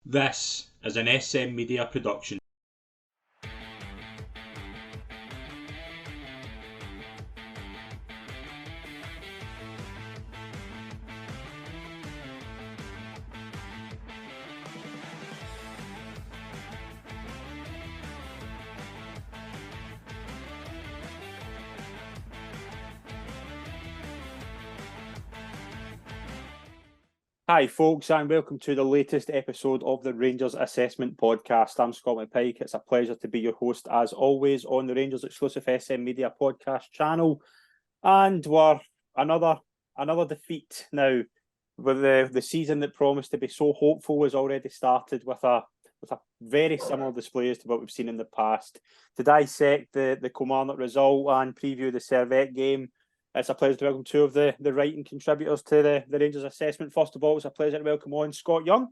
This is an SM Media production. Hi folks, and welcome to the latest episode of the Rangers Assessment Podcast. I'm Scott McPike. It's a pleasure to be your host as always on the Rangers exclusive SM Media Podcast channel. And we're another defeat now. With the season that promised to be so hopeful has already started with a very similar displays to what we've seen in the past. To dissect the Kilmarnock result and preview the Servette game, it's a pleasure to welcome two of the writing contributors to the Rangers Assessment. First of all, it's a pleasure to welcome on Scott Young.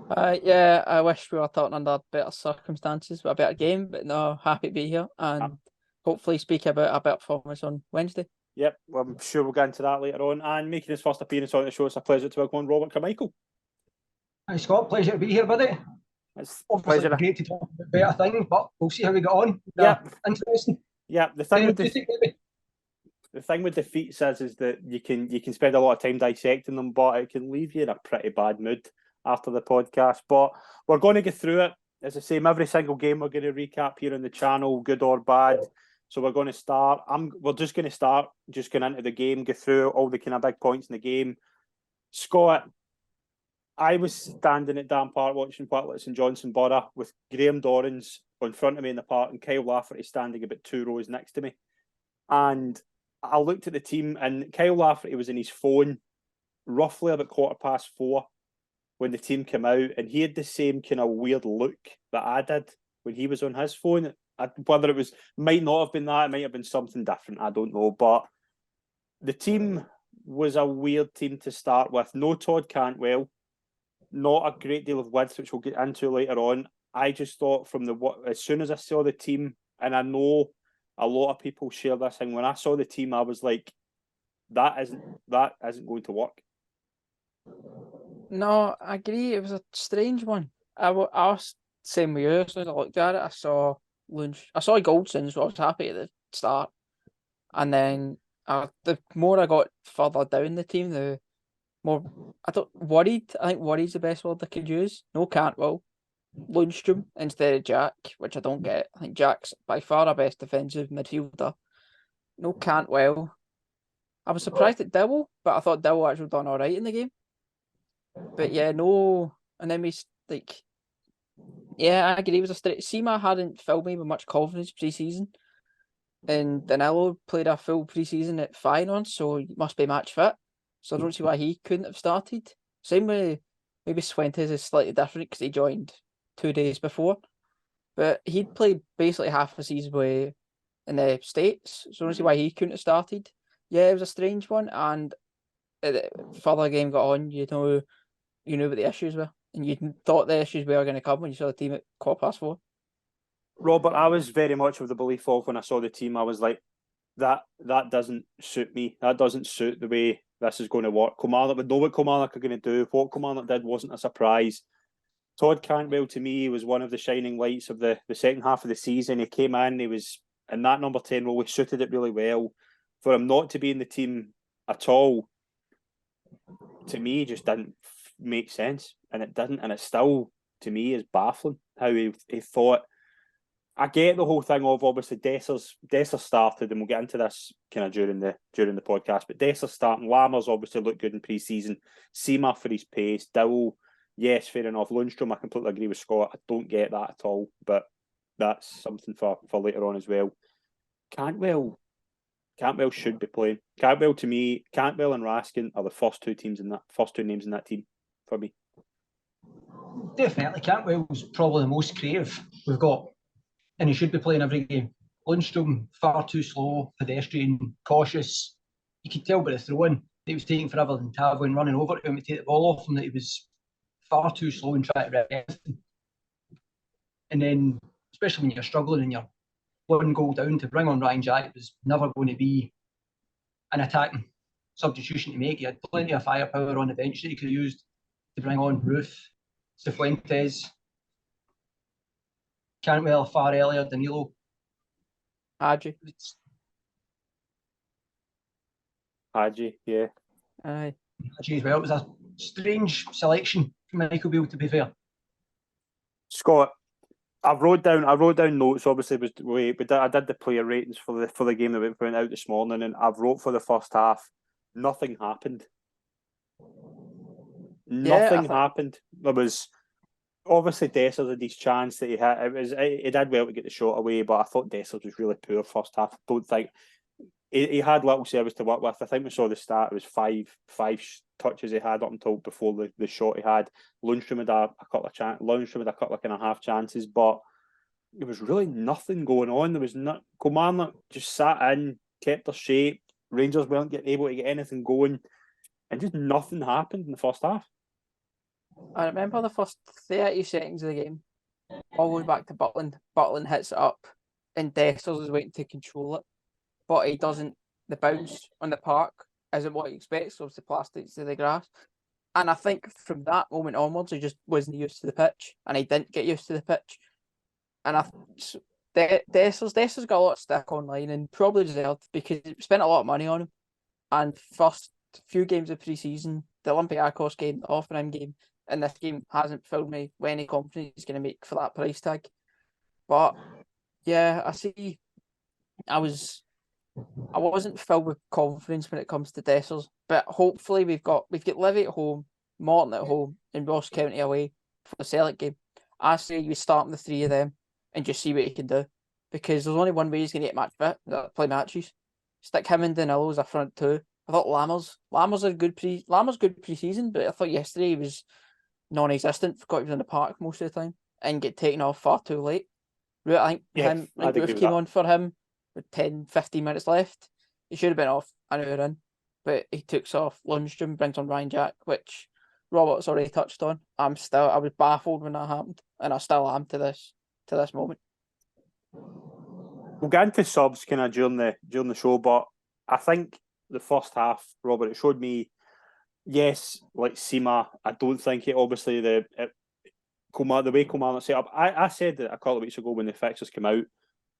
Yeah, I wish we were talking under better circumstances with a better game, but no, happy to be here and hopefully speak about a better performance on Wednesday. Yep, well, I'm sure we'll get into that later on. And making his first appearance on the show, it's a pleasure to welcome on Robert Carmichael. Hi Scott, pleasure to be here, buddy. It's obviously great to talk about better things, but we'll see how we get on. Yeah, interesting. Yeah, the thing with defeats is that you can spend a lot of time dissecting them, but it can leave you in a pretty bad mood after the podcast. But we're going to get through it. As I say, every single game we're going to recap here on the channel, good or bad. So we're going to start. We're just going to start just going into the game, go through all the kind of big points in the game. Scott, I was standing at Dan Park watching Whitletts and Johnson Borough with Graham Dorrans in front of me in the park and Kyle Lafferty standing about 2 rows next to me. And I looked at the team and Kyle Lafferty was in his phone roughly about 4:15 when the team came out, and he had the same kind of weird look that I did when he was on his phone. Whether it might not have been that, it might have been something different, I don't know. But the team was a weird team to start with. No Todd Cantwell, not a great deal of width, which we'll get into later on. I just thought as soon as I saw the team, and I know a lot of people share this thing, when I saw the team, I was like, that isn't going to work. No, I agree. It was a strange one. I was same with you. As soon as I looked at it, I saw Goldston, so I was happy at the start. And then the more I got further down the team, the more I thought worried. I think worried's the best word I could use. No Cantwell, Lundstrom instead of Jack, which I don't get. I think Jack's by far our best defensive midfielder. No Cantwell. I was surprised at Dowell, but I thought Dowell actually done all right in the game. But yeah, no. And then I agree. It was a straight. Sema hadn't filled me with much confidence pre-season. And Danilo played a full pre-season at Feyenoord, so he must be match fit. So I don't see why he couldn't have started. Same with maybe Swentes is slightly different because he joined 2 days before. But he'd played basically half a season in the States, so I don't see why he couldn't have started. Yeah, it was a strange one, and the further game got on, you know what the issues were, and you thought the issues were going to come when you saw the team at 4:15. Robert, I was very much of the belief of when I saw the team, I was like, that doesn't suit me. That doesn't suit the way this is going to work. Kilmarnock would know what Kilmarnock are going to do. What Kilmarnock did wasn't a surprise. Todd Cantwell, to me, was one of the shining lights of the second half of the season. He came in, he was in that number 10 role, he suited it really well. For him not to be in the team at all, to me, just didn't make sense. And it didn't. And it still, to me, is baffling how he thought. I get the whole thing of obviously Dessers started, and we'll get into this kind of during the podcast, but Dessers starting, Lammers obviously looked good in pre-season, Sema for his pace, Dowell, yes, fair enough. Lundstrom, I completely agree with Scott. I don't get that at all, but that's something for later on as well. Cantwell should be playing. Cantwell, to me, Cantwell and Raskin are the first two names in that team for me. Definitely, Cantwell's probably the most creative we've got, and he should be playing every game. Lundstrom, far too slow, pedestrian, cautious. You could tell by the throw-in he was taking forever than Tavlin running over to him to take the ball off him, that he was far too slow in trying to read everything. And then, especially when you're struggling and you're 1 goal down, to bring on Ryan Jack was never going to be an attacking substitution to make. He had plenty of firepower on the bench that he could have used to bring on Ruth Cifuentes, Cantwell far earlier, Danilo. Hadji. Hadji, yeah. Aye. Hadji as well. It was a strange selection from Michael Beale, to be fair. Scott, I wrote down notes. Obviously, I did the player ratings for the game that went out this morning, and I wrote for the first half. Nothing happened. Nothing happened. There was obviously Dessers had his chance that he had. He did well to get the shot away, but I thought Dessers was really poor first half. I don't think he had little service to work with. I think we saw the start. It was five touches he had up until before the shot he had. Lundstrom had a couple of kind of half chances, but there was really nothing going on. There was not. Kilmarnock just sat in, kept their shape. Rangers weren't able to get anything going, and just nothing happened in the first half. I remember the first 30 seconds of the game, all the way back to Butland. Butland hits it up, and Dessers is waiting to control it, but he doesn't. The bounce on the park isn't what he expects, so the plastics to the grass. And I think from that moment onwards, he just wasn't used to the pitch, and he didn't get used to the pitch. And Dessers got a lot of stick online, and probably deserved, because he spent a lot of money on him. And first few games of pre-season, the Olympiacos game, the Hoffenheim game, and this game hasn't filled me with any confidence he's going to make for that price tag. But yeah, I wasn't filled with confidence when it comes to Dessers, but hopefully we've got Livy at home, Morton at home, and Ross County away for the Celtic game. I say we start the three of them and just see what he can do, because there's only one way he's going to get match fit, play matches. Stick him and Danilo as a front two. I thought Lammers had good pre-season, but I thought yesterday he was non-existent. Forgot he was in the park most of the time and get taken off far too late. I think Roof came on for him with 10-15 minutes left. He should have been off an hour in, but he took off Lundstrom, brings on Ryan Jack, which Robert's already touched on. I was baffled when that happened, and I still am to this moment. We'll get into subs kind of during the show, but I think the first half, Robert, it showed me, yes, like Sima, I don't think it obviously the way Kilmarnock set up. I said that a couple of weeks ago when the fixtures came out,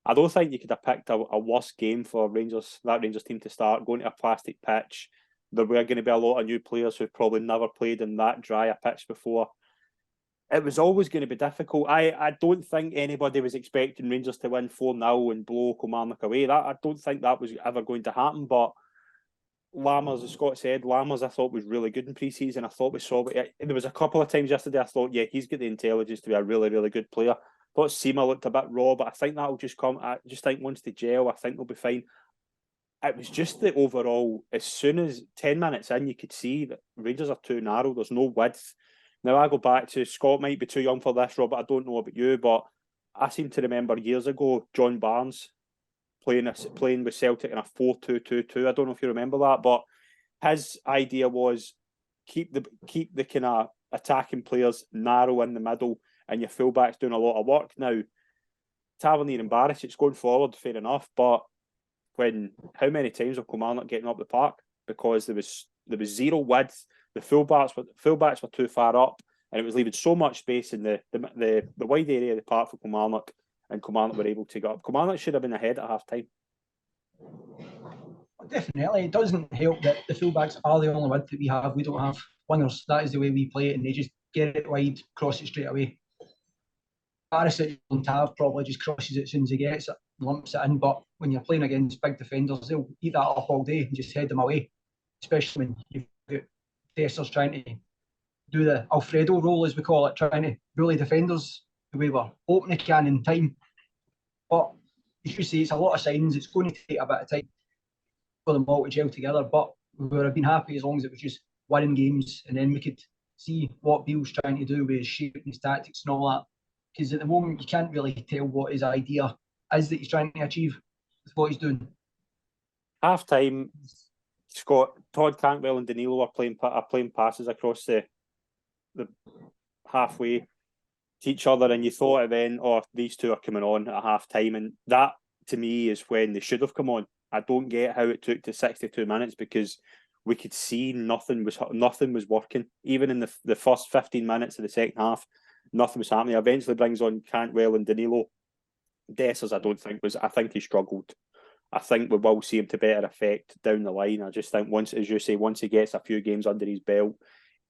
I don't think you could have picked a worse game for that Rangers team to start, going to a plastic pitch. There were going to be a lot of new players who've probably never played in that dry a pitch before. It was always going to be difficult. I don't think anybody was expecting Rangers to win 4-0 and blow Kilmarnock away. I don't think that was ever going to happen, but Lammers, as Scott said, I thought was really good in pre-season. I thought we saw it. There was a couple of times yesterday I thought, yeah, he's got the intelligence to be a really, really good player. I thought Sima looked a bit raw, but I think that'll just come. I just think once they gel, I think they'll be fine. It was just the overall, as soon as 10 minutes in, you could see that Rangers are too narrow. There's no width. Now, I go back to, Scott might be too young for this, Robert, I don't know about you, but I seem to remember years ago, John Barnes playing with Celtic in a 4-2-2-2. I don't know if you remember that, but his idea was keep the kind of attacking players narrow in the middle, and your fullbacks doing a lot of work. Now, Tavernier and Barisic going forward, fair enough, but how many times were Kilmarnock getting up the park? Because there was zero width. The fullbacks were too far up, and it was leaving so much space in the wide area of the park for Kilmarnock, and Kilmarnock were able to get up. Kilmarnock should have been ahead at half time. Definitely, it doesn't help that the fullbacks are the only width that we have. We don't have wingers. That is the way we play it, and they just get it wide, cross it straight away. Barisic and Tav probably just crosses it as soon as he gets it, lumps it in. But when you're playing against big defenders, they'll eat that up all day and just head them away. Especially when you've got Dessers trying to do the Alfredo role, as we call it, trying to bully defenders the way we're hoping they can in time. But you should say it's a lot of signs. It's going to take a bit of time for them all to gel together. But we would have been happy as long as it was just winning games, and then we could see what Beale's trying to do with his shape and his tactics and all that. Because at the moment, you can't really tell what his idea is that he's trying to achieve with what he's doing. Half time, Scott, Todd Cantwell and Danilo are playing passes across the halfway to each other, and you thought then, oh, these two are coming on at half time, and that to me is when they should have come on. I don't get how it took to 62 minutes, because we could see nothing was working. Even in the first 15 minutes of the second half, nothing was happening. Eventually brings on Cantwell and Danilo. Dessers, I think he struggled. I think we will see him to better effect down the line. I just think once, as you say, once he gets a few games under his belt,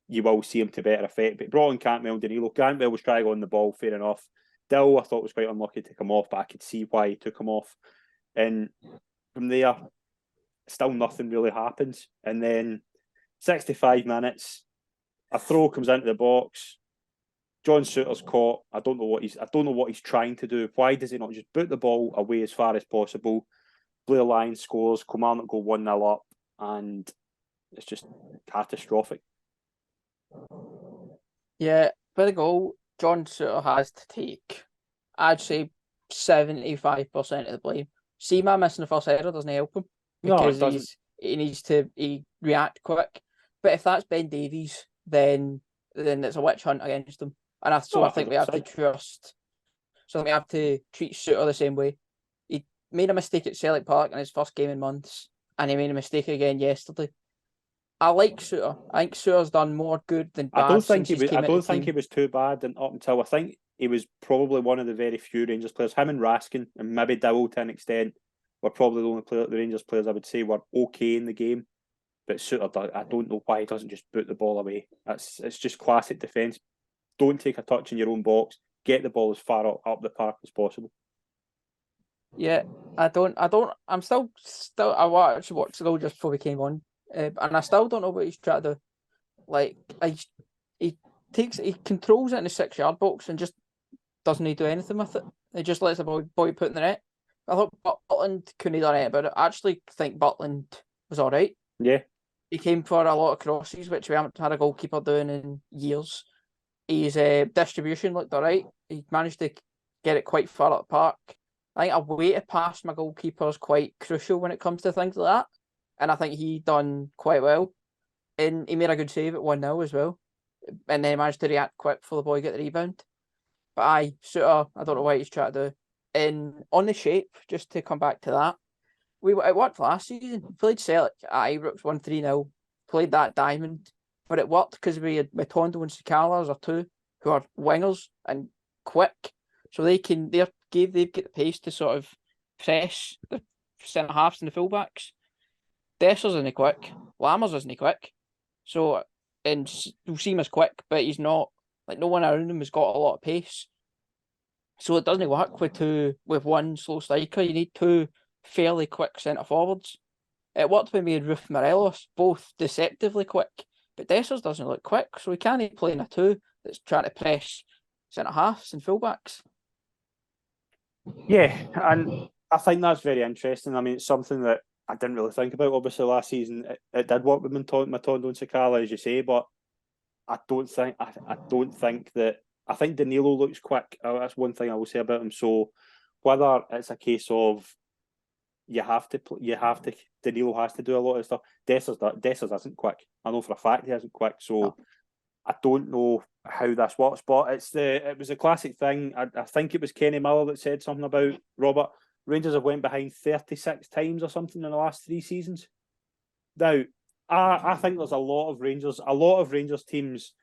you will see him to better effect. But brought on Cantwell and Danilo. Cantwell was trying on the ball, fair enough. Dill, I thought was quite unlucky to come off, but I could see why he took him off. And from there, still nothing really happens. And then 65 minutes, a throw comes into the box. John Souttar's caught. I don't know what he's trying to do. Why does he not just put the ball away as far as possible? Blair Lyons scores, Kilmarnock go 1-0 up, and it's just catastrophic. Yeah, for the goal, John Souttar has to take, I'd say, 75% of the blame. Seema missing the first header doesn't help him because he react quick. But if that's Ben Davies, then it's a witch hunt against him. And I think we have to trust. So we have to treat Souttar the same way. He made a mistake at Celtic Park in his first game in months, and he made a mistake again yesterday. I like Souttar. I think Souttar's done more good than bad. I don't think he was too bad, and up until I think he was probably one of the very few Rangers players. Him and Raskin and maybe Dowell to an extent were probably the only the Rangers players I would say were okay in the game. But Souttar, I don't know why he doesn't just put the ball away. It's just classic defence. Don't take a touch in your own box. Get the ball as far up the park as possible. Yeah, I'm still. I watched the goal just before we came on, and I still don't know what he's trying to do. Like, he controls it in the 6-yard box and just doesn't do anything with it. He just lets the boy put in the net. I thought Butland couldn't have done anything about it. I actually think Butland was all right. Yeah. He came for a lot of crosses, which we haven't had a goalkeeper doing in years. His distribution looked all right. He managed to get it quite far up the park. I think a way to pass my goalkeeper is quite crucial when it comes to things like that. And I think he done quite well. And he made a good save at 1-0 as well. And then he managed to react quick before the boy get the rebound. But Souttar, I don't know what he's trying to do. And on the shape, just to come back to that, it worked last season. We played Celtic at Ibrox 1-3-0, played that diamond, but it worked because we had Matondo and Sakala are two who are wingers and quick, so they've got the pace to sort of press the centre halves and the fullbacks. Dessers isn't quick, Lammers isn't quick, so and Seema's quick, but he's not, like, no one around him has got a lot of pace. So it doesn't work with one slow striker. You need two fairly quick centre forwards. It worked when we had Ruf Morelos, both deceptively quick, but Dessers doesn't look quick, so we can't play in a two that's trying to press centre halves and fullbacks. Yeah, and I think that's very interesting. I mean, it's something that I didn't really think about. Obviously, last season it did work with Matondo and Sakala, as you say, but I don't think that. I think Danilo looks quick. That's one thing I will say about him. So whether it's a case of Danilo has to do a lot of stuff. Dessers isn't quick. I know for a fact he isn't quick. So I don't know how this works, but it was a classic thing. I think it was Kenny Miller that said something about, Robert, Rangers have went behind 36 times or something in the last 3 seasons. Now, I think there's a lot of Rangers teams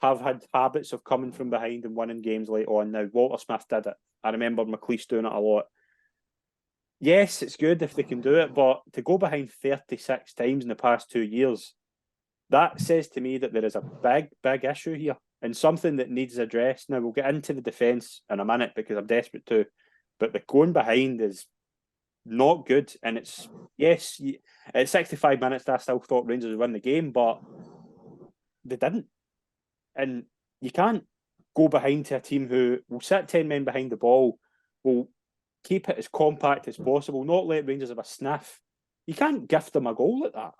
have had habits of coming from behind and winning games late on. Now, Walter Smith did it. I remember McLeish doing it a lot. Yes, it's good if they can do it, but to go behind 36 times in the past 2 years, that says to me that there is a big, big issue here and something that needs addressed. Now, we'll get into the defence in a minute because I'm desperate to, but the going behind is not good. And at 65 minutes, I still thought Rangers would win the game, but they didn't. And you can't go behind to a team who will sit 10 men behind the ball, will keep it as compact as possible, not let Rangers have a sniff. You can't gift them a goal like that.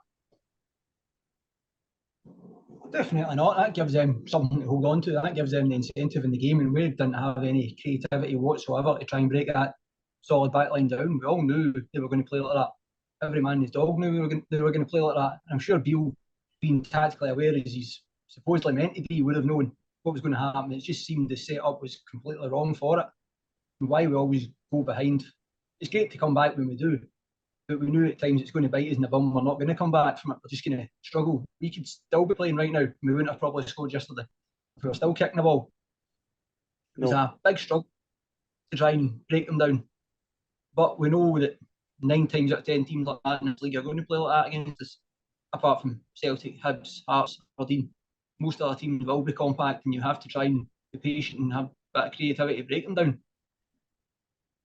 Definitely not. That gives them something to hold on to. That gives them the incentive in the game, and we didn't have any creativity whatsoever to try and break that solid backline down. We all knew they were going to play like that. Every man and his dog knew they were going to play like that. And I'm sure Beale, being tactically aware as he's supposedly meant to be, would have known what was going to happen. It just seemed the setup was completely wrong for it. And why we always go behind. It's great to come back when we do, but we knew at times it's going to bite us in the bum. We're not going to come back from it. We're just going to struggle. We could still be playing right now. We wouldn't have probably scored yesterday if we were still kicking the ball. It was a big struggle to try and break them down. But we know that 9 times out of 10 teams like that in this league are going to play like that against us. Apart from Celtic, Hibs, Hearts, Aberdeen, most other teams will be compact, and you have to try and be patient and have a bit of creativity to break them down.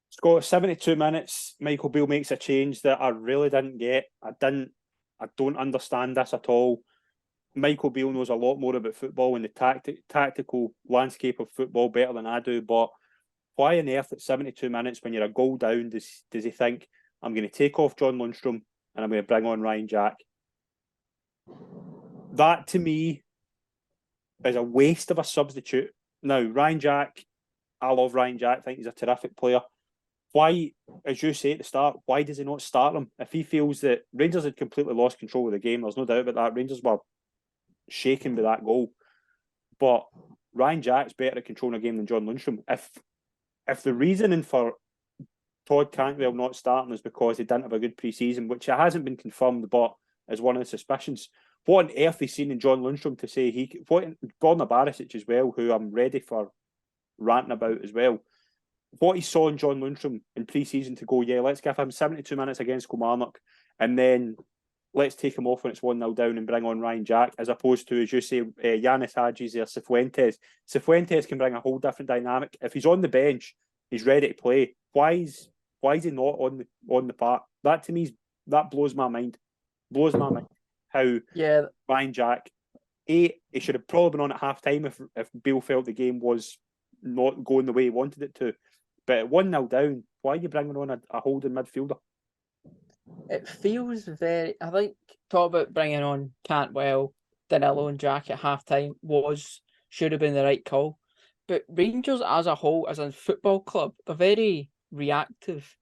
Scott, 72 minutes, Michael Beale makes a change that I really didn't get. I don't understand this at all. Michael Beale knows a lot more about football and the tactical landscape of football better than I do, but why on earth at 72 minutes when you're a goal down does he think, I'm going to take off John Lundstram and I'm going to bring on Ryan Jack? That, to me, is a waste of a substitute. Now, Ryan Jack, I love Ryan Jack. I think he's a terrific player. Why, as you say at the start, why does he not start him? If he feels that Rangers had completely lost control of the game, there's no doubt about that. Rangers were shaken by that goal. But Ryan Jack's better at controlling a game than John Lundstram. If the reasoning for Todd Cantwell not starting is because he didn't have a good pre-season, which it hasn't been confirmed, but is one of the suspicions, what on earth he's seen in John Lundstram to say Gordon Barisic as well, who I'm ready for ranting about as well, what he saw in John Lundstram in pre-season to go, yeah, let's give him 72 minutes against Kilmarnock and then let's take him off when it's 1-0 down and bring on Ryan Jack, as opposed to, as you say, Yanis Hadjis or Cifuentes. Cifuentes can bring a whole different dynamic. If he's on the bench, he's ready to play. Why is he not on the park? That, to me, that blows my mind. Blows my mind. How Ryan Jack, he should have probably been on at half-time if Beale felt the game was not going the way he wanted it to. But at 1-0 down, why are you bringing on a holding midfielder? It feels very... I think talk about bringing on Cantwell, Danilo and Jack at half-time should have been the right call. But Rangers as a whole, as a football club, they're very reactive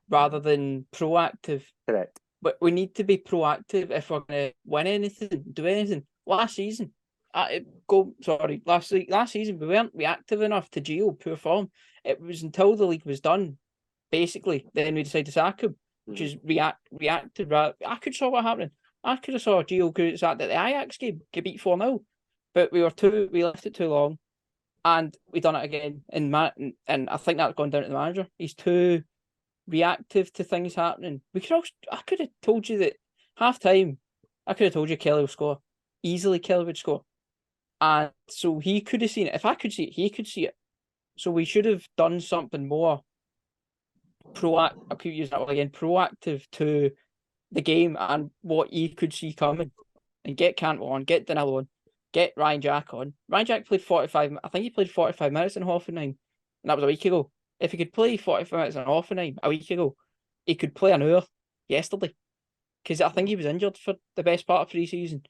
rather than proactive. Correct. But we need to be proactive if we're going to win anything, do anything. Last season, last season we weren't reactive enough to Gio, poor form. It was until the league was done, basically, then we decided to sack him, which is reactive. I could have saw what happened. I could have saw Gio could have sacked at the Ajax game, get beat 4-0. But we left it too long, and we done it again. And I think that's gone down to the manager. He's too reactive to things happening. I could have told you that half time. I could have told you Kelly would score easily. Kelly would score, and so he could have seen it. If I could see it, he could see it. So we should have done something more proactive. I could use that word again. Proactive to the game and what he could see coming, and get Cantwell on, get Danilo on, get Ryan Jack on. Ryan Jack played 45. I think he played 45 minutes in Hoffenheim, and that was a week ago. If he could play 45 minutes in Hoffenheim a week ago, he could play an hour yesterday. Because I think he was injured for the best part of pre-season.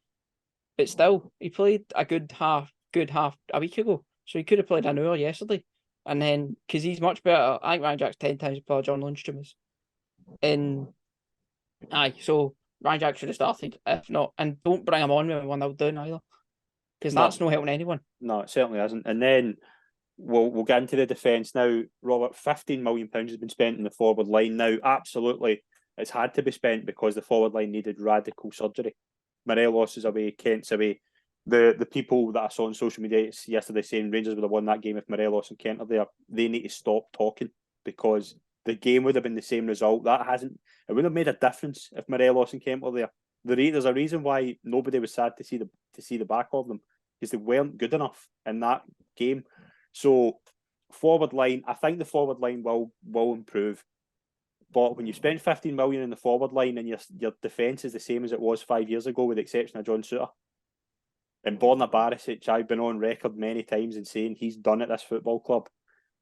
But still, he played a good half a week ago. So he could have played an hour yesterday. And then, because he's much better, I think Ryan Jack's 10 times better John Lundstram is. So Ryan Jack should have started, if not. And don't bring him on when we're 1-0 down either. Because that's not helping anyone. No, it certainly isn't. And then we'll get into the defence now. Robert, £15 million has been spent in the forward line. Now, absolutely, it's had to be spent because the forward line needed radical surgery. Morelos is away, Kent's away. The people that I saw on social media yesterday saying Rangers would have won that game if Morelos and Kent are there, they need to stop talking because the game would have been the same result. It would have made a difference if Morelos and Kent were there. There's a reason why nobody was sad to see the back of them, because they weren't good enough in that game. So forward line, I think the forward line will improve. But when you spend 15 million in the forward line and your defence is the same as it was 5 years ago, with the exception of John Souttar, and Borna Barisic, I've been on record many times in saying he's done at this football club.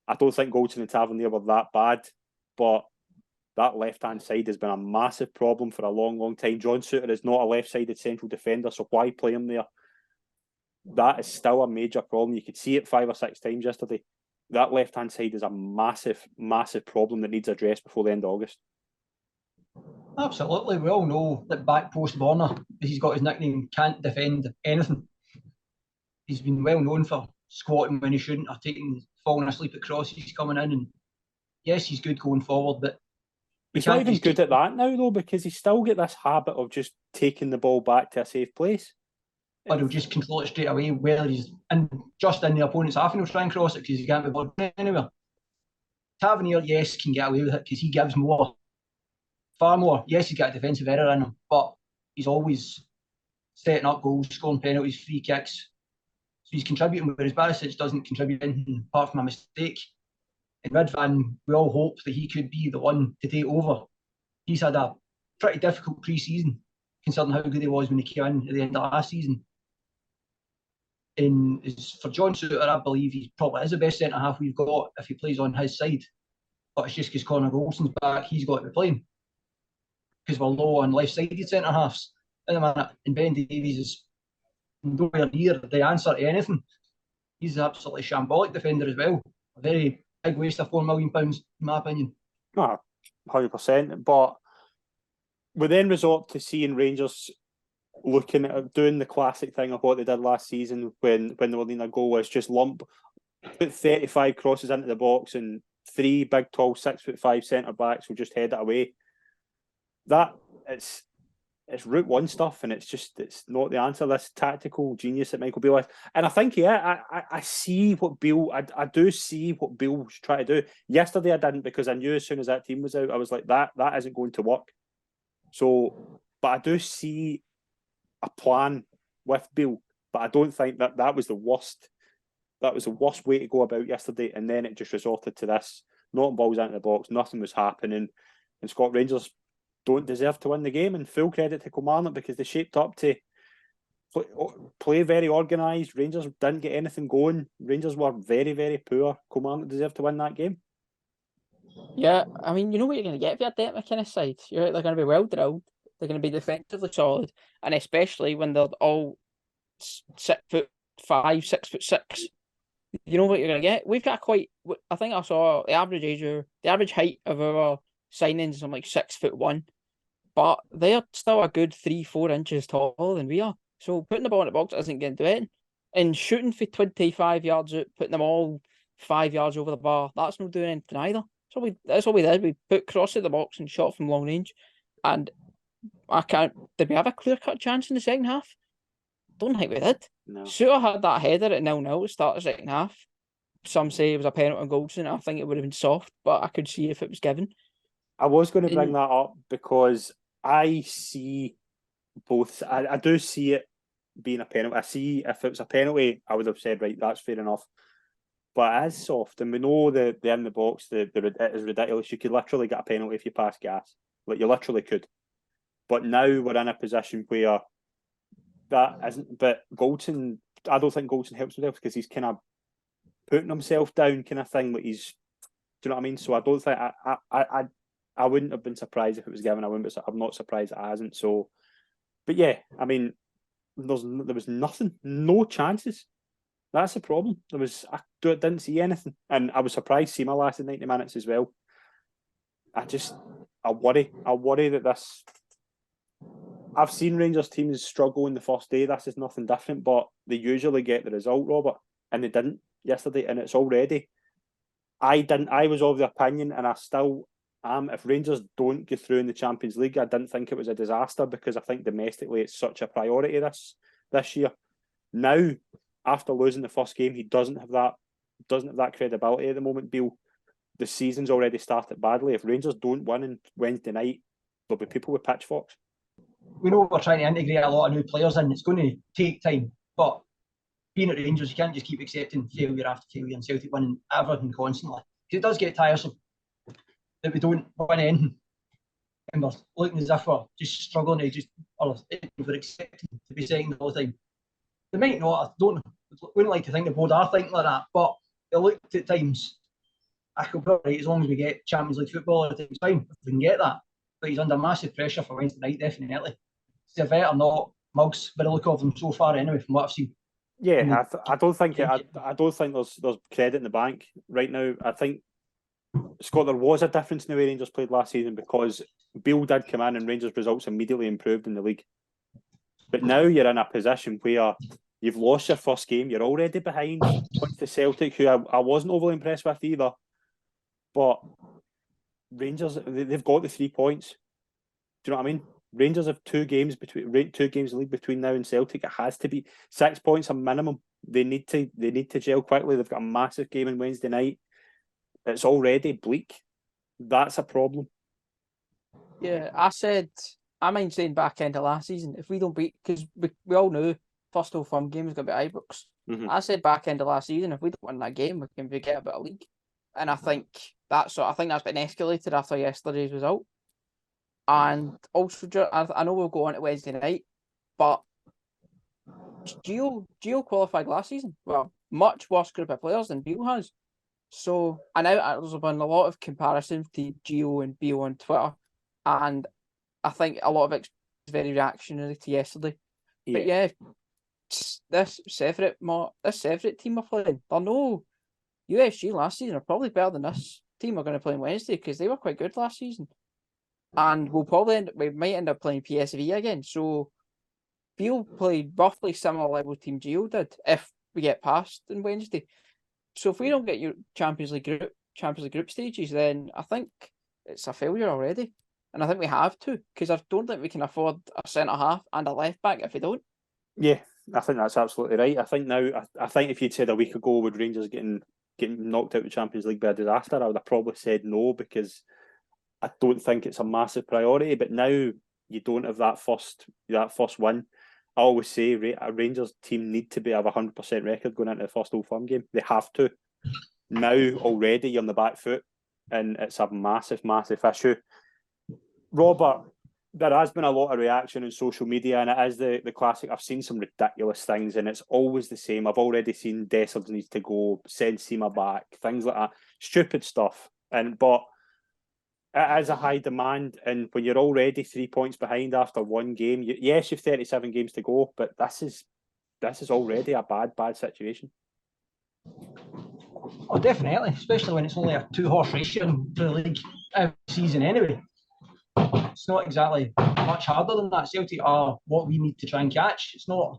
I don't think Goldson and Tavernier were that bad, but that left-hand side has been a massive problem for a long, long time. John Souttar is not a left-sided central defender, so why play him there? That is still a major problem. You could see it 5 or 6 times yesterday. That left-hand side is a massive, massive problem that needs addressed before the end of August. Absolutely. We all know that back post Borna, as he's got his nickname, can't defend anything. He's been well known for squatting when he shouldn't, or falling asleep at crosses coming in. And yes, he's good going forward, but He's not even good at that now, though, because he's still got this habit of just taking the ball back to a safe place. Or he'll just control it straight away, whether he's just in the opponent's half and he'll try and cross it because he can't be ball anywhere. Tavernier, yes, can get away with it because he gives more, far more. Yes, he's got a defensive error in him, but he's always setting up goals, scoring penalties, free kicks. So he's contributing, whereas Barisic doesn't contribute anything apart from a mistake. In Midvan, we all hope that he could be the one to take over. He's had a pretty difficult pre-season, considering how good he was when he came in at the end of last season. And for John Souttar, I believe he probably is the best centre-half we've got if he plays on his side. But it's just because Connor Goldson's back, he's got to be playing. Because we're low on left-sided centre-halves at the minute. And Ben Davies is nowhere near the answer to anything. He's an absolutely shambolic defender as well. A very big waste of £4 million, in my opinion. 100%. But we then resort to seeing Rangers looking at doing the classic thing of what they did last season when they were leading a goal, was just put 35 crosses into the box and 3 big, tall, 6'5" centre backs will just head it away. That it's route one stuff, and it's not the answer. This tactical genius that Michael Beale is, and I think I see what Beale. I do see what Beale's trying to do. Yesterday I didn't, because I knew as soon as that team was out, I was like, that isn't going to work. So, but I do see a plan with Beale, but I don't think that was the worst. That was the worst way to go about yesterday, and then it just resorted to this: knocking balls into the box, nothing was happening, and Scott Rangers don't deserve to win the game. And full credit to Kilmarnock, because they shaped up to play very organised. Rangers didn't get anything going. Rangers were very, very poor. Kilmarnock deserved to win that game. Yeah, I mean, you know what you're going to get if you're a Dent McKinnon side. They're going to be well drilled. They're going to be defensively solid, and especially when they're all 6'5", 6'6". You know what you're going to get. We've got I think I saw the average height of our signings is like 6'1", but they're still a good 3-4 inches taller than we are. So putting the ball in the box isn't going to do it. And shooting for 25 yards out, putting them all 5 yards over the bar, that's not doing anything either. So that's what we did. We put cross at the box and shot from long range. And did we have a clear-cut chance in the second half? Don't think we did. No. Souttar had that header at 0-0 to start the second half. Some say it was a penalty on Goldson. I think it would have been soft, but I could see if it was given. I was going to bring that up because I see both. I do see it being a penalty. I see if it was a penalty, I would have said, right, that's fair enough. But it is soft, and we know the in the box, it is ridiculous. You could literally get a penalty if you pass gas. Like, you literally could. But now we're in a position where that isn't. But Goldson, I don't think Goldson helps himself, because he's kind of putting himself down, kind of thing. Like, he's, do you know what I mean? So I don't think I wouldn't have been surprised if it was given. I'm not surprised it hasn't. So, but yeah, I mean, there was nothing, no chances. That's the problem. I didn't see anything, and I was surprised Seema lasted 90 minutes as well. I worry that this. I've seen Rangers teams struggle in the first day. This is nothing different, but they usually get the result, Robert, and they didn't yesterday. And it's already. I was of the opinion, and I still am. If Rangers don't get through in the Champions League, I didn't think it was a disaster, because I think domestically it's such a priority this year. Now, after losing the first game, he doesn't have that credibility at the moment, Beale. The season's already started badly. If Rangers don't win on Wednesday night, there'll be people with pitchforks. We know we're trying to integrate a lot of new players in. It's going to take time, but being at Rangers, you can't just keep accepting failure after failure and Celtic winning everything constantly. Because it does get tiresome that we don't win anything, and we're looking as if we're just struggling to we're expecting to be second all the time. They might not. Wouldn't like to think the board are thinking like that, but they looked at times. I could probably, as long as we get Champions League football, I think it's fine if we can get that. But he's under massive pressure for Wednesday night, definitely. Servette or not, Mugs, by the look of them so far anyway, from what I've seen. Yeah, I don't think there's credit in the bank right now. I think, Scott, there was a difference in the way Rangers played last season, because Beale did come in and Rangers' results immediately improved in the league. But now you're in a position where you've lost your first game, you're already behind points to Celtic, who I wasn't overly impressed with either. But Rangers, they've got the 3 points. Do you know what I mean? Rangers have 2 games in the league between now and Celtic. It has to be 6 points a minimum. They need to gel quickly. They've got a massive game on Wednesday night. It's already bleak. That's a problem. Yeah, I mind saying back end of last season, if we don't beat, because we all knew first Old Firm game was going to be Ibrox. Mhm. I said back end of last season, if we don't win that game, we can forget about a league. And I think that's been escalated after yesterday's result. And also, I know we'll go on to Wednesday night, but Gio qualified last season. Well, much worse group of players than Beale has. So, and there's been a lot of comparisons to Gio and Beale on Twitter, and I think a lot of it's very reactionary to yesterday. Yeah. But yeah, this Servette team are playing. They're no USG last season are probably better than this team are going to play on Wednesday because they were quite good last season. And we might end up playing PSV again. So Beale played roughly similar level team Gio did if we get past on Wednesday. So if we don't get your Champions League group stages, then I think it's a failure already. And I think we have to, because I don't think we can afford a centre half and a left back if we don't. Yeah, I think that's absolutely right. I think if you'd said a week ago would Rangers getting knocked out of the Champions League be a disaster, I would have probably said no, because I don't think it's a massive priority. But now you don't have that first win. I always say a Rangers team need to have 100% record going into the first Old Firm game. They have to. Now already you're on the back foot, and it's a massive, massive issue. Robert, there has been a lot of reaction on social media, and it is the classic. I've seen some ridiculous things, and it's always the same. I've already seen Dessers needs to go, send Seema back, things like that. Stupid stuff. But it is a high demand, and when you're already 3 points behind after one game, yes, you've 37 games to go, but this is already a bad situation. Oh, definitely, especially when it's only a 2-horse race for the league every season anyway. It's not exactly much harder than that. Celtic are what we need to try and catch. It's not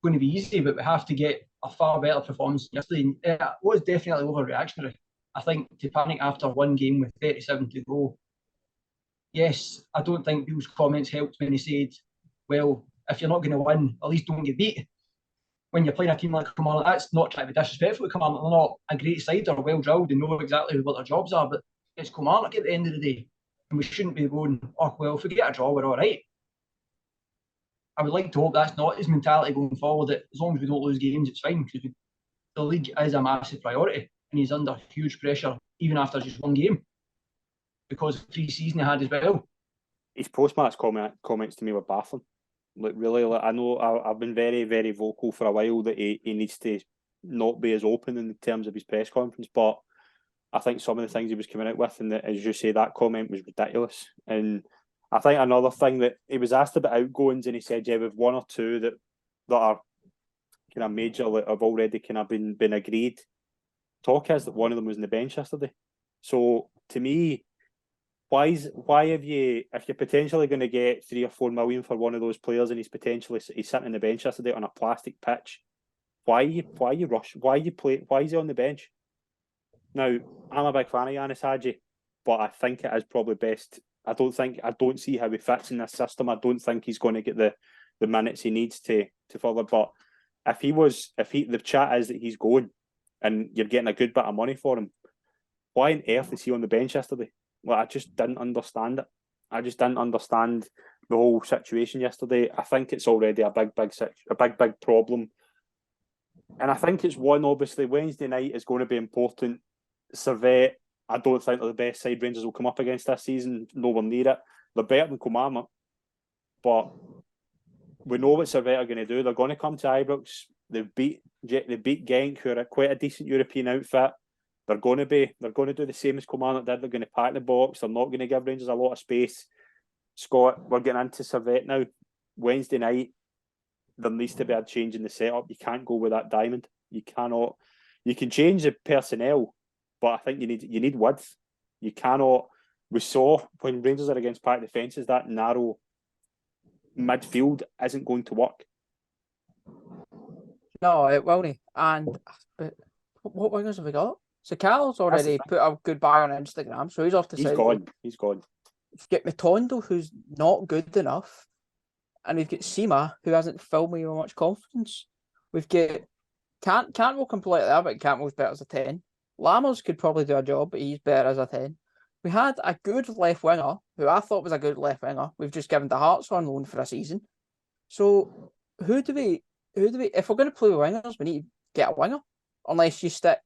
going to be easy, but we have to get a far better performance yesterday. It was definitely overreactionary. I think to panic after one game with 37 to go. Yes, I don't think Bill's comments helped when he said, well, if you're not going to win, at least don't get beat. When you're playing a team like Kilmarnock, that's not trying to be disrespectful to Kilmarnock. They're not a great side, they're well drilled and know exactly what their jobs are, but it's Kilmarnock at the end of the day. And we shouldn't be going, oh, well, if we get a draw, we're all right. I would like to hope that's not his mentality going forward, that as long as we don't lose games, it's fine, because the league is a massive priority, and he's under huge pressure, even after just one game, because of pre-season he had as well. His post-match comments to me were baffling. I know I've been very, very vocal for a while that he needs to not be as open in terms of his press conference, but I think some of the things he was coming out with, and as you say, that comment was ridiculous. And I think another thing that he was asked about outgoings, and he said, yeah, we've 1 or 2 that are kind of major, that have already kind of been agreed. Talk is that one of them was on the bench yesterday. So to me, why have you, if you're potentially going to get 3 or 4 million for one of those players, and he's sitting on the bench yesterday on a plastic pitch, why you rush? Why is he on the bench? Now, I'm a big fan of Yanis Hadji, but I think it is probably best. I don't see how he fits in this system. I don't think he's going to get the minutes he needs to further. But the chat is that he's going, and you're getting a good bit of money for him, why on earth is he on the bench yesterday? Well, I just didn't understand it. I just didn't understand the whole situation yesterday. I think it's already a big problem. And I think it's one, obviously, Wednesday night is going to be important. Servette, I don't think they're the best side Rangers will come up against this season. Nowhere near it. They're better than Kilmarnock, but we know what Servette are going to do. They're going to come to Ibrox. They beat Genk, who are quite a decent European outfit. They're going to do the same as Kilmarnock did. They're going to pack the box. They're not going to give Rangers a lot of space. Scott, we're getting into Servette now. Wednesday night, there needs to be a change in the setup. You can't go with that diamond. You cannot. You can change the personnel, but I think you need width. You cannot. We saw when Rangers are against packed defences, that narrow midfield isn't going to work. No, it won't. And but what wingers have we got? So Cal's already put a goodbye on Instagram, so he's off to He's Saudi. gone. He's gone. We've got Matondo, who's not good enough, and we've got Sima, who hasn't filled me with much confidence. We've got Cantwell completely out, but Cantwell's better as a 10. Lammers could probably do a job, but he's better as a 10. We had a good left winger, who I thought was a good left winger. We've just given to Hearts on loan for a season. So who do we? If we're going to play with wingers, we need to get a winger. Unless you stick.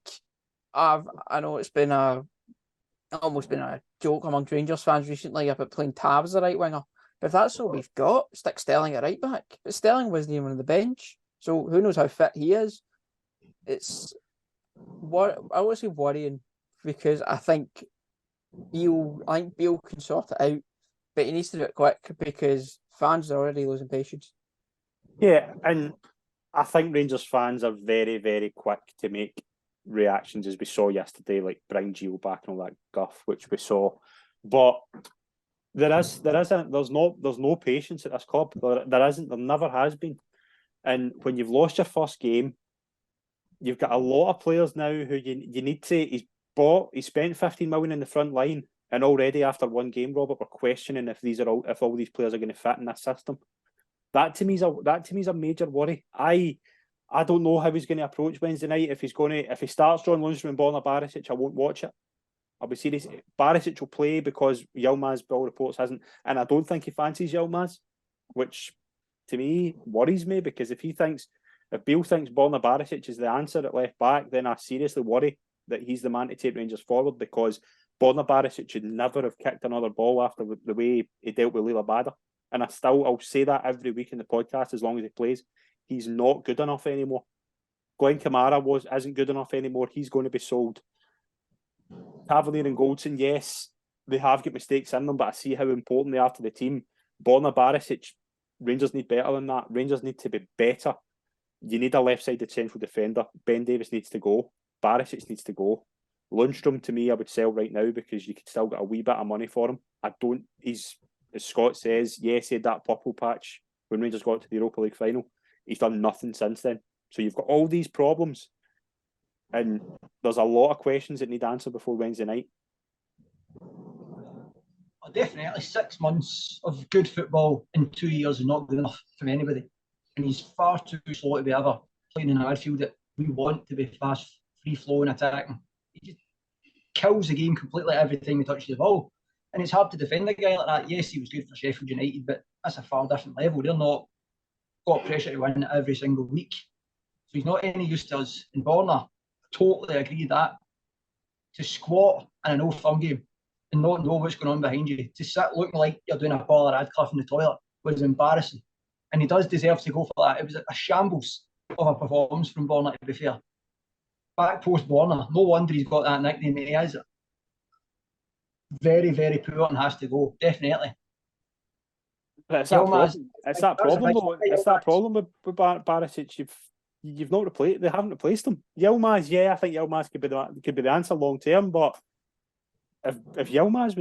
I know it's been almost been a joke among Rangers fans recently about playing Tab as the right winger. But if that's all we've got, stick Sterling at right back. But Sterling wasn't even on the bench, so who knows how fit he is? It's what I would say worrying, because I think Beale can sort it out, but he needs to do it quick because fans are already losing patience. Yeah, and I think Rangers fans are very, very quick to make reactions, as we saw yesterday, like bring Gio back and all that guff, which we saw. But there's no patience at this club. There never has been. And when you've lost your first game, you've got a lot of players now who you need to. He spent 15 million in the front line, and already after one game, Robert, we're questioning if all these players are going to fit in this system. That to me is a major worry. I don't know how he's going to approach Wednesday night. If he starts John Lundstram and Borna Barisic, I won't watch it. I'll be serious. Barisic will play because Yilmaz, by all reports, hasn't, and I don't think he fancies Yilmaz, which to me worries me, because if Beale thinks Borna Barisic is the answer at left back, then I seriously worry that he's the man to take Rangers forward, because Borna Barisic should never have kicked another ball after the way he dealt with Leila Bada. And I'll say that every week in the podcast as long as he plays. He's not good enough anymore. Glenn Kamara isn't good enough anymore. He's going to be sold. Cavalier and Goldson, yes, they have got mistakes in them, but I see how important they are to the team. Borna Barisic, Rangers need better than that. Rangers need to be better. You need a left-sided central defender. Ben Davis needs to go. Barisic needs to go. Lundstram, to me, I would sell right now, because you could still get a wee bit of money for him. As Scott says, yes, he had that purple patch when Rangers got to the Europa League final. He's done nothing since then. So you've got all these problems, and there's a lot of questions that need answered before Wednesday night. Well, definitely 6 months of good football in 2 years is not good enough from anybody. And he's far too slow to be ever playing in a midfield that we want to be fast, free-flowing, attacking. He just kills the game completely every time he touches the ball. And it's hard to defend a guy like that. Yes, he was good for Sheffield United, but that's a far different level. They're not got pressure to win every single week. So he's not any use to us. And Borna, totally agree with that. To squat in an Old Firm game and not know what's going on behind you, to sit looking like you're doing a Paula Radcliffe in the toilet, was embarrassing. And he does deserve to go for that. It was a shambles of a performance from Borna, to be fair. Back post Borna, no wonder he's got that nickname. He is very, very poor and has to go, definitely. But it's that problem with Barisic. You've not replaced. They haven't replaced him. Yilmaz, yeah, I think Yilmaz could be the answer long term. But if Yilmaz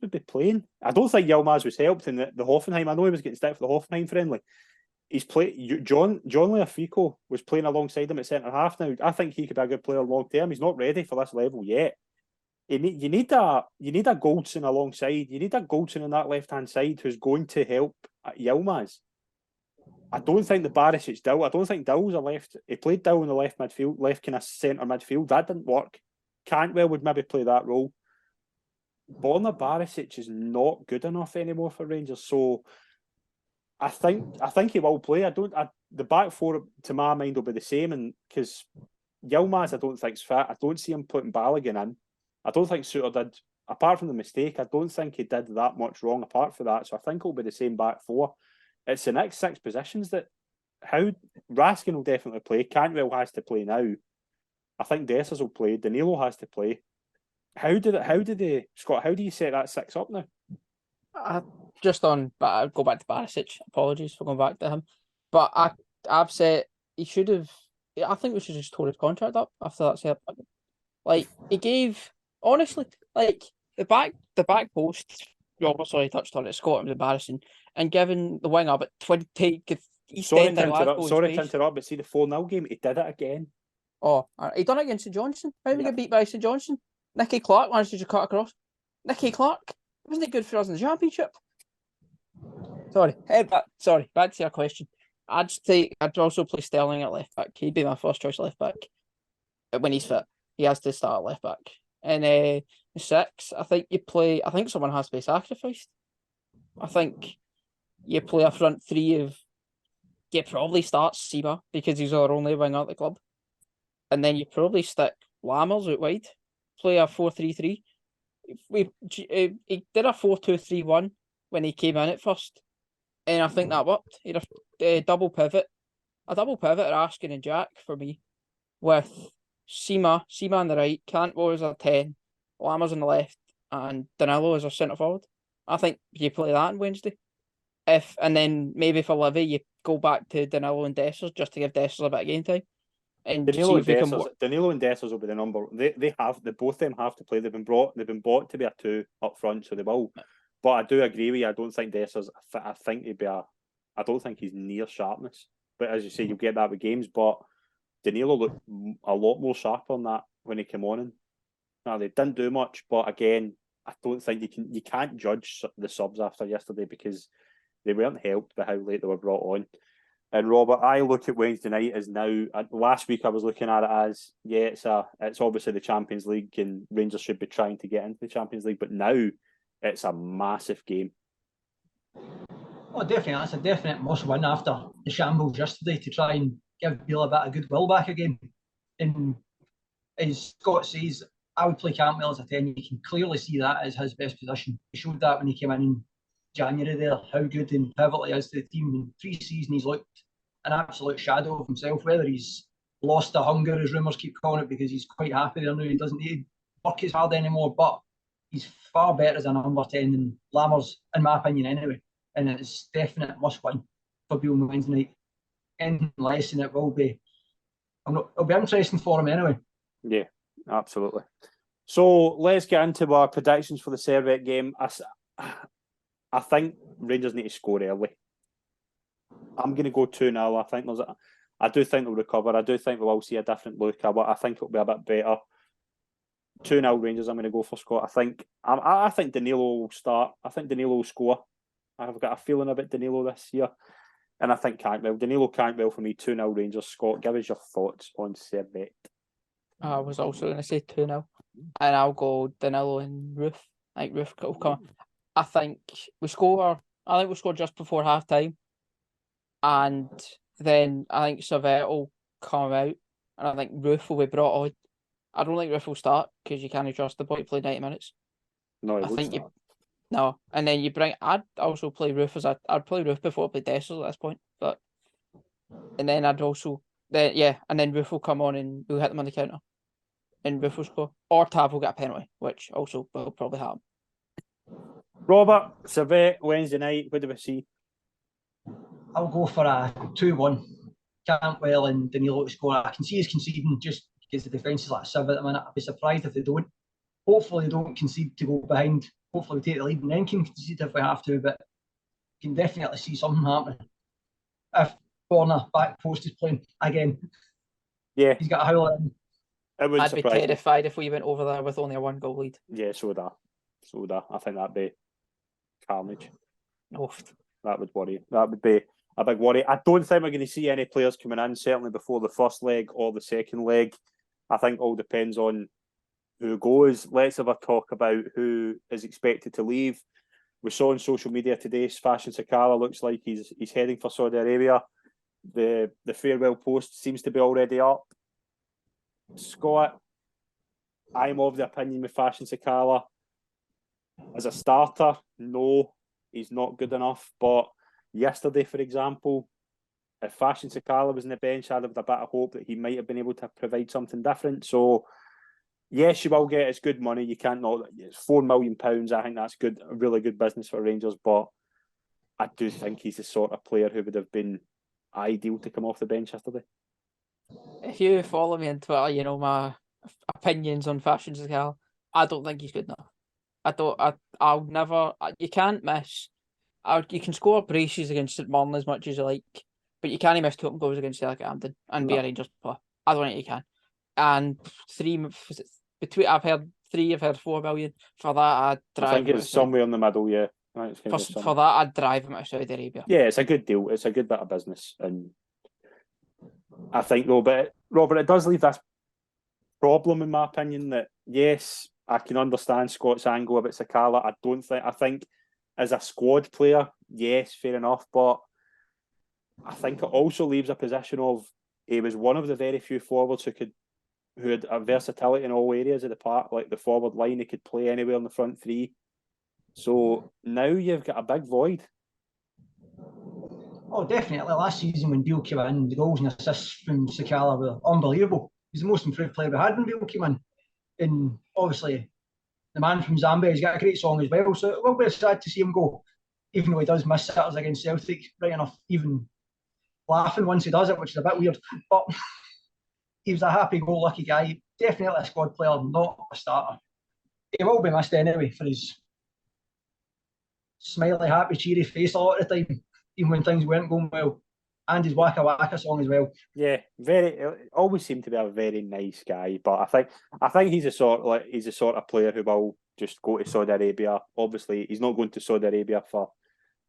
would be playing. I don't think Yilmaz was helped in the Hoffenheim. I know he was getting stick for the Hoffenheim friendly. He's played. John Leafico was playing alongside him at centre half now. I think he could be a good player long term. He's not ready for this level yet. You need a Goldson alongside. You need a Goldson on that left hand side who's going to help Yilmaz. I don't think the Barisic Dill. I don't think Dill's a left. He played Dill in the left midfield, left kind of centre midfield. That didn't work. Cantwell would maybe play that role. Borna Barisic is not good enough anymore for Rangers. So I think he will play. The back four to my mind will be the same, and because Yilmaz I don't think's fit. I don't see him putting Balogun in. I don't think Suter did, apart from the mistake, I don't think he did that much wrong apart from that. So I think it'll be the same back four. It's the next 6 positions that Raskin will definitely play. Cantwell has to play now. I think Dessers will play. Danilo has to play. Scott, how do you set that 6 up now? I'll go back to Barisic. Apologies for going back to him. But I've said he should have. I think we should just tore his contract up after that set. Like he gave. Honestly, like the back post, Robert sorry touched on it. Scott, it was embarrassing, and giving the wing up at 20. Sorry to interrupt, but see the 4-0 game, he did it again. Oh, he done it against St Johnstone. How did we get beat by St Johnstone? Nicky Clark managed to just cut across. Nicky Clark? Wasn't it good for us in the Championship? Sorry. Back to your question. I'd also play Sterling at left back. He'd be my first choice left back. When he's fit. He has to start at left back. And 6, I think someone has to be sacrificed. I think you play a front 3 of you probably start Seba because he's our only winger at the club. And then you probably stick Lammers out wide. Play a 4-3-3. He did a 4-2-3-1 when he came in at first. And I think that worked. He had a double pivot. A double pivot are Askin and Jack for me. With Sema on the right, Cantwell as a 10, Lammers on the left, and Danilo as a centre forward. I think you play that on Wednesday. And then maybe for Livy, you go back to Danilo and Dessers just to give Dessers a bit of game time. And Danilo and Dessers will be the number. They both of them have to play. They've been bought to be a 2 up front, so they will. But I do agree with you. I don't think Dessers. I think I don't think he's near sharpness. But as you say, you'll get that with games. But Danilo looked a lot more sharp on that when he came on. Now they didn't do much, but again, I don't think you can't judge the subs after yesterday because they weren't helped by how late they were brought on. And Robert, I look at Wednesday night as now. Last week I was looking at it as it's obviously the Champions League and Rangers should be trying to get into the Champions League, but now it's a massive game. Oh, definitely, that's a definite must-win after the shambles yesterday to try and give Beale a bit of goodwill back again. And as Scott says, I would play Campbell as a 10. You can clearly see that as his best position. He showed that when he came in January there, how good and pivotal he is to the team. In pre-season, he's looked an absolute shadow of himself, whether he's lost the hunger, as rumours keep calling it, because he's quite happy there now. He doesn't need to work as hard anymore, but he's far better as a number 10 than Lammers, in my opinion, anyway. And it's definite must-win for Beale on Wednesday night. Anything less than it will be. It'll be interesting for him anyway. Yeah, absolutely. So let's get into our predictions for the Servette game. I think Rangers need to score early. I'm going to go 2-0. I do think they'll recover. I do think we will see a different look. I think it'll be a bit better. 2-0 Rangers. I'm going to go for Scott. I think Danilo will start. I think Danilo will score. I've got a feeling about Danilo this year. And I think Danilo Cantwell for me, 2-0 Rangers. Scott, give us your thoughts on Servette. I was also going to say 2-0. And I'll go Danilo and Roof. I think Roof will come. I think we score just before half time. And then I think Servette will come out. And I think Roof will be brought on. I don't think Roof will start because you can't trust the boy to play 90 minutes. No, I think start. No, and then I'd also play Roof I'd play Roof before I play Dessers at this point, and then and then Roof will come on and we'll hit them on the counter, and Roof will score, or Tav will get a penalty, which also will probably happen. Robert, Servette, Wednesday night, what do we see? I'll go for a 2-1. Cantwell and Danilo to score. I can see he's conceding just because the defence is like a sieve at the minute. I'd be surprised if they don't. Hopefully they don't concede to go behind. Hopefully we take the lead and then can concede if we have to, but you can definitely see something happening. If Borna back post is playing again, yeah, he's got a howler in. I'd be terrified if we went over there with only a 1-goal lead. Yeah, so would I. I think that'd be carnage. That would worry. That would be a big worry. I don't think we're going to see any players coming in, certainly before the first leg or the second leg. I think all depends on who goes. Let's have a talk about who is expected to leave. We saw on social media today, Fashion Sakala looks like he's heading for Saudi Arabia. The farewell post seems to be already up. Scott, I'm of the opinion with Fashion Sakala. As a starter, no, he's not good enough. But yesterday, for example, if Fashion Sakala was in the bench, I'd have a bit of hope that he might have been able to provide something different. So, yes, you will get it's good money. You can't not. It's £4 million. I think that's good, really good business for Rangers. But I do think he's the sort of player who would have been ideal to come off the bench yesterday. If you follow me on Twitter, you know my opinions on Fashion Sakala. I don't think he's good enough. I'll never. You can't miss. You can score braces against St Mirren as much as you like, but you can't miss 2 goals against Celtic Hampden and be a Rangers player. I don't think you can. and between I've heard 3, I've heard 4 million. For that, I'd drive. I think it's somewhere in the middle. Yeah, I think it's for that, I'd drive him out of Saudi Arabia. Yeah, it's a good deal. It's a good bit of business, and I think though, but Robert, it does leave this problem in my opinion that yes, I can understand Scott's angle about Sakala. I think as a squad player, yes, fair enough, but I think it also leaves a position of he was one of the very few forwards who had a versatility in all areas of the park, like the forward line. He could play anywhere in the front three. So now you've got a big void. Oh, definitely. Last season when Beale came in, the goals and assists from Sakala were unbelievable. He's the most improved player we had when Beale came in. And obviously, the man from Zambia, he's got a great song as well. So it will be sad to see him go, even though he does miss sitters against Celtic, right enough, even laughing once he does it, which is a bit weird. But he was a happy-go-lucky guy. Definitely a squad player, not a starter. He will be missed anyway for his smiley, happy, cheery face a lot of the time, even when things weren't going well. And his Waka Waka song as well. Yeah, always seemed to be a very nice guy. But I think he's a sort of player who will just go to Saudi Arabia. Obviously, he's not going to Saudi Arabia for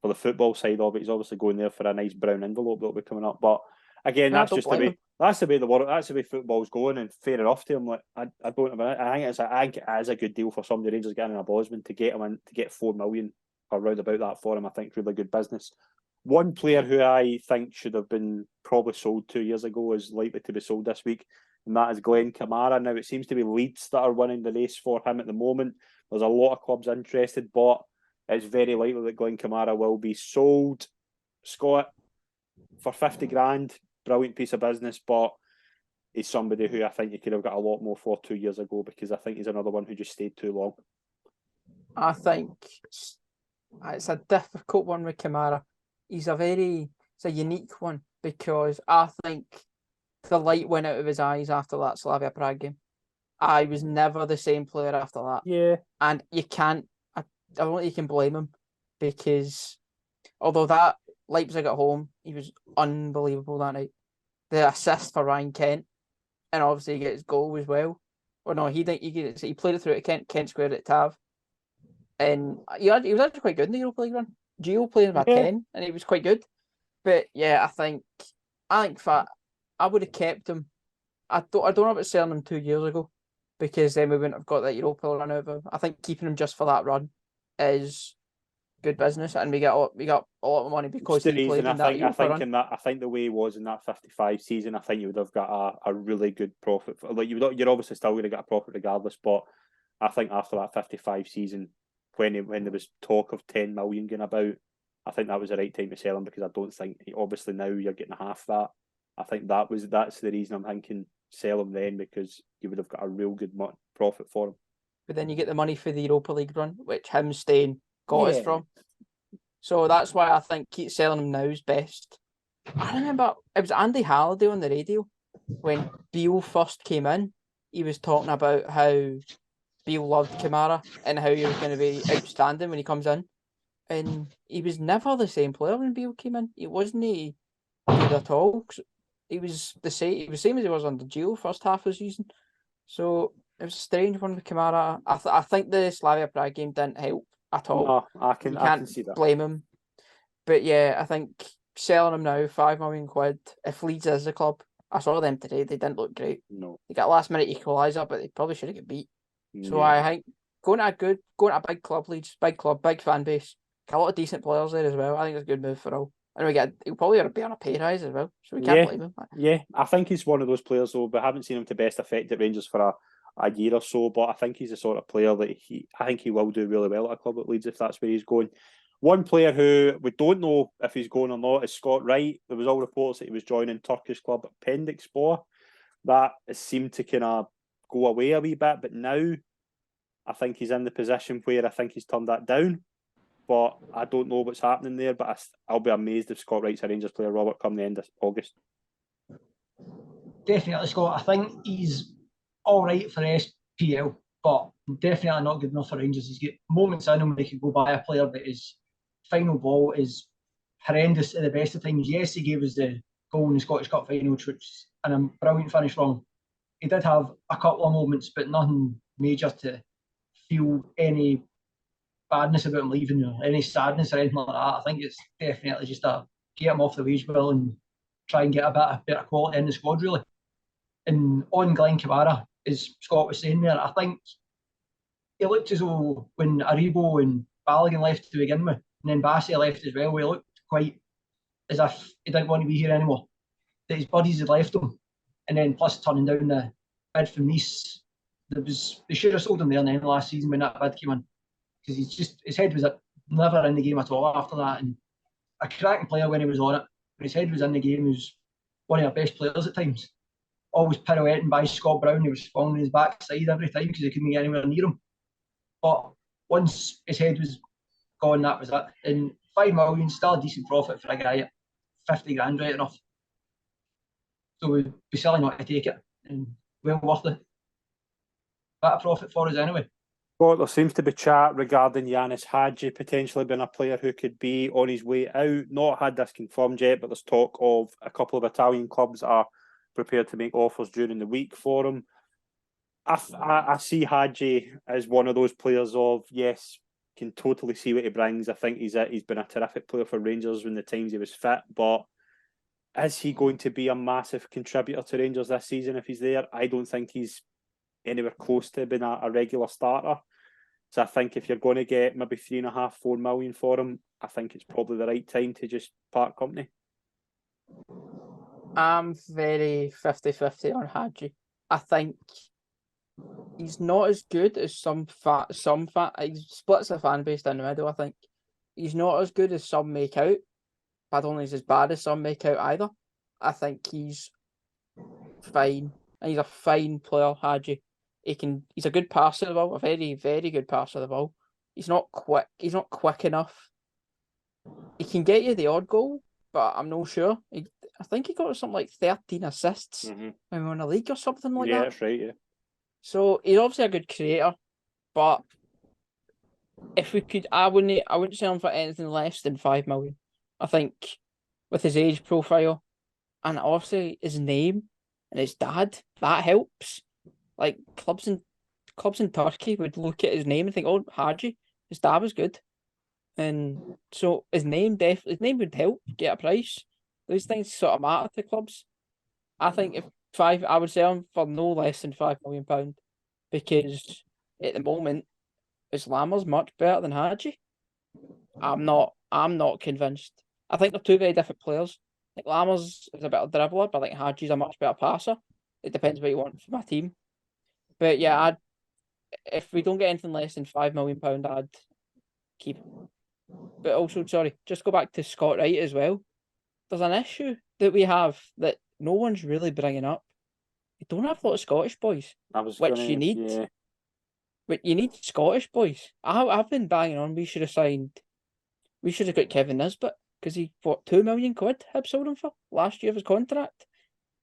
the football side of it. He's obviously going there for a nice brown envelope that'll be coming up. But again, that's just the way. That's the way the world. That's the way football's going, and fair enough to him. Like I don't. I think it is a good deal for some of the Rangers getting a Bosman to get him in, to get 4 million or round about that for him. I think really good business. One player who I think should have been probably sold 2 years ago is likely to be sold this week, and that is Glenn Kamara. Now, it seems to be Leeds that are winning the race for him at the moment. There's a lot of clubs interested, but it's very likely that Glenn Kamara will be sold, Scott, for 50 grand. Brilliant piece of business, but he's somebody who I think you could have got a lot more for 2 years ago, because I think he's another one who just stayed too long. I think it's a difficult one with Kamara. It's a unique one, because I think the light went out of his eyes after that Slavia Prague game. I was never the same player after that. Yeah. And I don't think you can blame him, because although that Leipzig at home, he was unbelievable that night. The assist for Ryan Kent, and obviously he gets his goal as well. Or no, he didn't. He played it through to Kent squared it to Tav. And he was actually quite good in the Europa League run. Gio played about 10, and he was quite good. But yeah, I think I would have kept him. I don't know about selling him 2 years ago, because then we wouldn't have got that Europa run over. I think keeping him just for that run is good business, and we got a lot of money because he played in that Europa run. I think the way he was in that 55 season, I think you would have got a really good profit. You're obviously still going to get a profit regardless, but I think after that 55 season, when there was talk of 10 million going about, I think that was the right time to sell him, because I don't think obviously now you're getting half that. I think that's the reason I'm thinking sell him then, because you would have got a real good profit for him. But then you get the money for the Europa League run, which him staying got us from. So that's why I think keep selling him now is best. I remember it was Andy Halliday on the radio when Beale first came in. He was talking about how Beale loved Kamara and how he was going to be outstanding when he comes in. And he was never the same player when Beale came in. He wasn't good at all. He was the same. He was same as he was under Gio first half of the season. So it was a strange one with Kamara. I think the Slavia Prague game didn't help at all. No, I can see that. Blame him. But yeah, I think selling him now, £5 million. If Leeds is the club, I saw them today. They didn't look great. No, they got a last minute equaliser, but they probably should have got beat. So I think going to a big club, Leeds, big club, big fan base, got a lot of decent players there as well. I think it's a good move for all. And he'll probably be on a pay rise as well, so we can't blame him. Yeah, I think he's one of those players though, but I haven't seen him to best effect at Rangers for a year or so. But I think he's the sort of player that I think he will do really well at a club at Leeds if that's where he's going. One player who we don't know if he's going or not is Scott Wright. There was all reports that he was joining Turkish club Pendikspor. That has seemed to kind of go away a wee bit, but now I think he's in the position where I think he's turned that down. But I don't know what's happening there. But I'll be amazed if Scott Wright's a Rangers player, Robert, come the end of August. Definitely, Scott. I think he's all right for SPL, but definitely not good enough for Rangers. He's got moments in him where he could go by a player, but his final ball is horrendous at the best of times. Yes, he gave us the goal in the Scottish Cup final, which was a brilliant finish from. he did have a couple of moments, but nothing major to feel any badness about him leaving or any sadness or anything like that. I think it's definitely just a get him off the wage bill and try and get a bit of better quality in the squad, really. And on Glenn Kamara, as Scott was saying there, I think he looked as though when Aribo and Balogun left to begin with, and then Bassey left as well, he looked quite as if he didn't want to be here anymore. That his buddies had left him. And then plus turning down the bid from Nice, they should have sold him there in the end of last season when that bid came in. Because his head was never in the game at all after that. And a cracking player when he was on it. When his head was in the game, he was one of our best players at times. Always pirouetting by Scott Brown. He was falling on his backside every time because he couldn't get anywhere near him. But once his head was gone, that was it. And 5 million, still a decent profit for a guy at 50 grand, right enough. So we'd be silly not to take it. And well worth it. That a profit for us anyway. Well, there seems to be chat regarding Yanis Hadji potentially being a player who could be on his way out. Not had this confirmed yet, but there's talk of a couple of Italian clubs that are prepared to make offers during the week for him. I see Hadji as one of those players of, yes, can totally see what he brings. I think he's been a terrific player for Rangers when the times he was fit, but is he going to be a massive contributor to Rangers this season if he's there? I don't think he's anywhere close to being a regular starter. So I think if you're going to get maybe 3.5, 4 million for him, I think it's probably the right time to just part company. I'm very 50-50 on Hadji. I think he's not as good as some he splits the fan base down the middle, I think. He's not as good as some make out, but I don't think he's as bad as some make out either. I think he's fine. And he's a fine player, Hadji. He's a good passer of the ball, a very, very good passer of the ball. He's not quick enough. He can get you the odd goal, but I'm not sure. I think he got something like 13 assists when we won a league or something like that. Yeah, that's right, yeah. So he's obviously a good creator, but if we could, I wouldn't sell him for anything less than 5 million. I think with his age profile and obviously his name and his dad, that helps. Like clubs in Turkey would look at his name and think, "Oh, Hadji, his dad was good," and so his name would help get a price. Those things sort of matter to clubs. I think I would sell him for no less than £5 million because at the moment, Islamer's much better than Hadji. I'm not convinced. I think they're two very different players. I think Lammers is a better dribbler, but I think Hadji's a much better passer. It depends what you want from my team. But yeah, if we don't get anything less than £5 million, I'd keep him. But also, sorry, just go back to Scott Wright as well. There's an issue that we have that no one's really bringing up. We don't have a lot of Scottish boys, you need. Yeah. But you need Scottish boys. I've been banging on. We should have got Kevin Nisbet because he £2 million Hibs sold him for last year of his contract.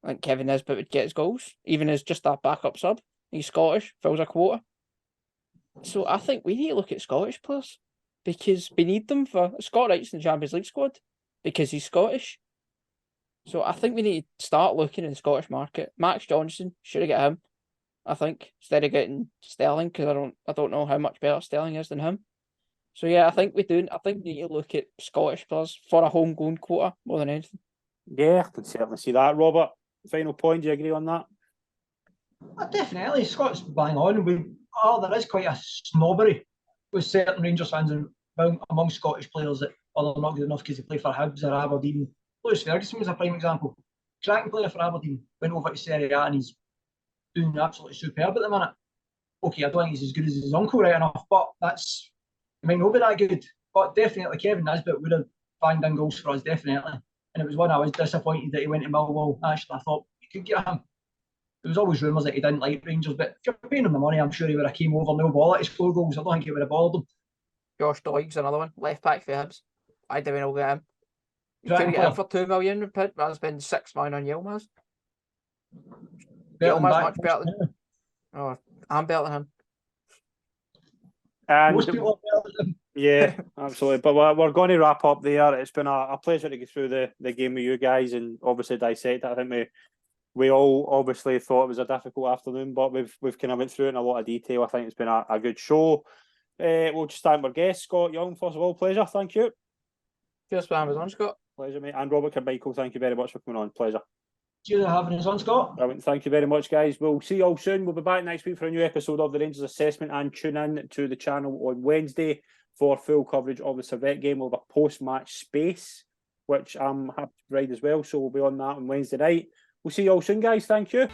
I think Kevin Nisbet would get his goals, even as just a backup sub. He's Scottish, fills a quota. So I think we need to look at Scottish players because we need them for Scott Wright's in the Champions League squad because he's Scottish. So I think we need to start looking in the Scottish market. Max Johnson, should have got him, I think, instead of getting Sterling because I don't know how much better Sterling is than him. So yeah, I think we need to look at Scottish players for a homegrown quota more than anything. Yeah, I can certainly see that. Robert, final point, do you agree on that? Definitely, Scott's bang on. There is quite a snobbery with certain Rangers fans among Scottish players that they're not good enough because they play for Hibs or Aberdeen. Lewis Ferguson was a prime example. Cracking player for Aberdeen, went over to Serie A and he's doing absolutely superb at the minute. Okay, I don't think he's as good as his uncle right enough, but he might not be that good. But definitely Kevin Nisbet would have banged in goals for us, definitely. And it was one I was disappointed that he went to Millwall. Actually, I thought you could get him. There was always rumours that he didn't like Rangers, but if you're paying him the money, I'm sure he would have came over, no bother to score goals. I don't think he would have bothered him. Josh Doig's another one, left back for Hibs. I didn't know get him. You could get him for £2 million, but rather spend £6 million on Yilmaz. Yilmaz much better than I'm better than him. And most people are better than him. Yeah, absolutely. But we're going to wrap up there. It's been a pleasure to go through the game with you guys and obviously dissect it. I think we all obviously thought it was a difficult afternoon, but we've kind of went through it in a lot of detail. I think it's been a good show. We'll just thank our guest, Scott Young, first of all. Pleasure, thank you. Cheers for having us on, Scott. Pleasure, mate. And Robert Carmichael, thank you very much for coming on. Pleasure. Cheers for having us on, Scott. Thank you very much, guys. We'll see you all soon. We'll be back next week for a new episode of the Rangers Assessment, and tune in to the channel on Wednesday for full coverage of the Servette game. We'll have a post-match space, which I'm happy to provide as well. So we'll be on that on Wednesday night. We'll see you all soon, guys. Thank you.